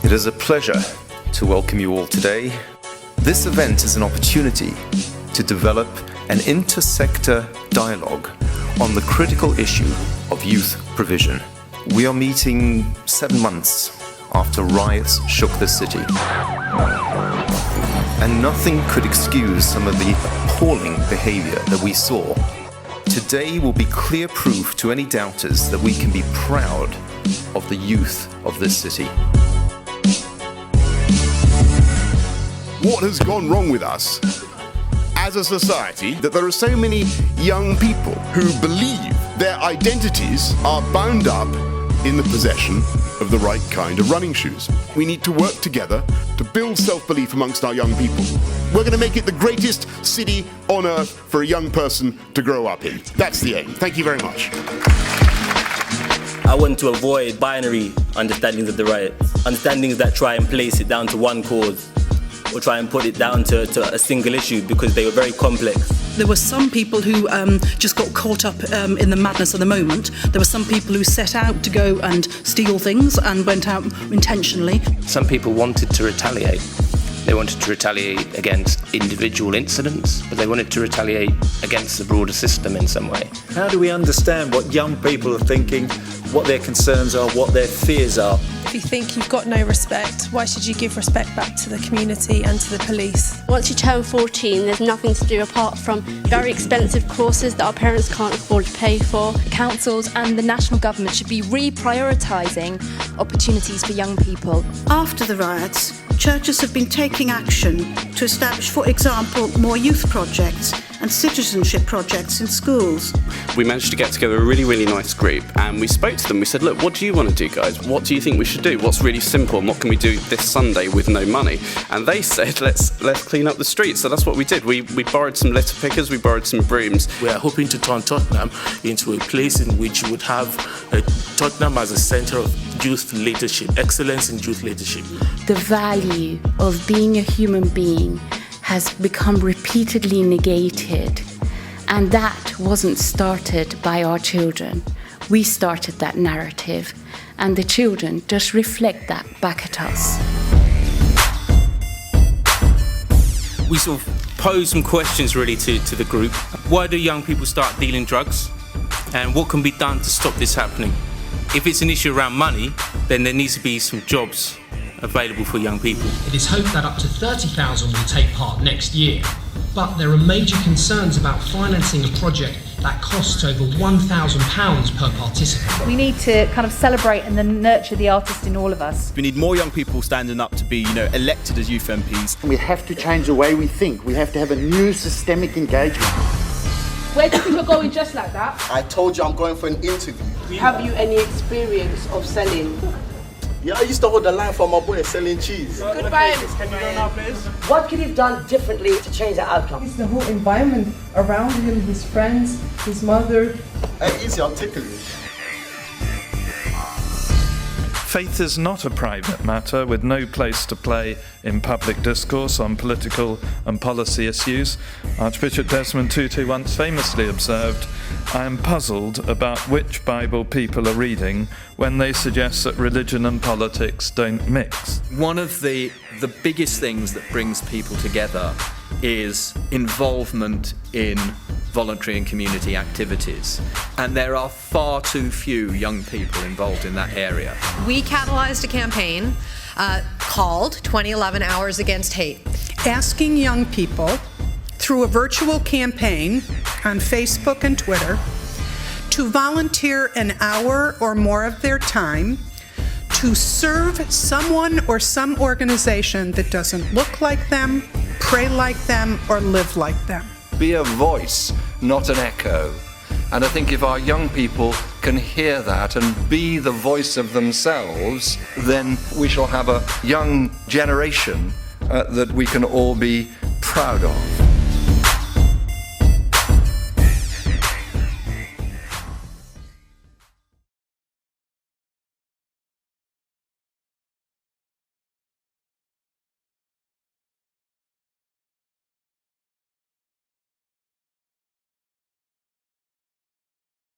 It is a pleasure to welcome you all today. This event is an opportunity to develop an inter-sector dialogue on the critical issue of youth provision. We are meeting 7 months after riots shook the city. And nothing could excuse some of the appalling behaviour that we saw. Today will be clear proof to any doubters that we can be proud of the youth of this city. What has gone wrong with us as a society that there are so many young people who believe their identities are bound up in the possession of the right kind of running shoes? We need to work together to build self-belief amongst our young people. We're going to make it the greatest city on earth for a young person to grow up in. That's the aim. Thank you very much. I want to avoid binary understandings of the riots, understandings that try and place it down to one cause or try and put it down to a single issue, because they were very complex. There were some people who just got caught up in the madness of the moment. There were some people who set out to go and steal things and went out intentionally. Some people wanted to retaliate. They wanted to retaliate against individual incidents, but they wanted to retaliate against the broader system in some way. How do we understand what young people are thinking, what their concerns are, what their fears are? If you think you've got no respect, why should you give respect back to the community and to the police? Once you turn 14, there's nothing to do apart from very expensive courses that our parents can't afford to pay for. Councils and the national government should be reprioritising opportunities for young people. After the riots, churches have been taking action to establish, for example, more youth projects and citizenship projects in schools. We managed to get together a really nice group, and we spoke to them. We said, look, what do you want to do, guys? What do you think we should do? What's really simple, and what can we do this Sunday with no money? And they said, let's clean up the streets. So that's what we did. We borrowed some litter pickers, we borrowed some brooms. We are hoping to turn Tottenham into a place in which you would have Tottenham as a centre of youth leadership, excellence in youth leadership. The value of being a human being has become repeatedly negated, and that wasn't started by our children. We started that narrative, and the children just reflect that back at us. We sort of posed some questions really to the group. Why do young people start dealing drugs? And what can be done to stop this happening? If it's an issue around money, then there needs to be some jobs available for young people. It is hoped that up to 30,000 will take part next year, but there are major concerns about financing a project that costs over £1,000 per participant. We need to kind of celebrate and then nurture the artist in all of us. We need more young people standing up to be, elected as youth MPs. We have to change the way we think. We have to have a new systemic engagement. Where do you think you're going just like that? I told you I'm going for an interview. Have you any experience of selling? Yeah, I used to hold the line for my boy selling cheese. Goodbye. Can you go now, please? What could he have done differently to change the outcome? It's the whole environment around him, his friends, his mother. Hey, easy, I'll tickle you. Faith is not a private matter with no place to play in public discourse on political and policy issues. Archbishop Desmond Tutu once famously observed, "I am puzzled about which Bible people are reading when they suggest that religion and politics don't mix." One of the biggest things that brings people together is involvement in voluntary and community activities, and there are far too few young people involved in that area. We catalyzed a campaign called 2011 Hours Against Hate, asking young people through a virtual campaign on Facebook and Twitter to volunteer an hour or more of their time to serve someone or some organization that doesn't look like them, pray like them, or live like them. Be a voice, not an echo. And I think if our young people can hear that and be the voice of themselves, then we shall have a young generation that we can all be proud of.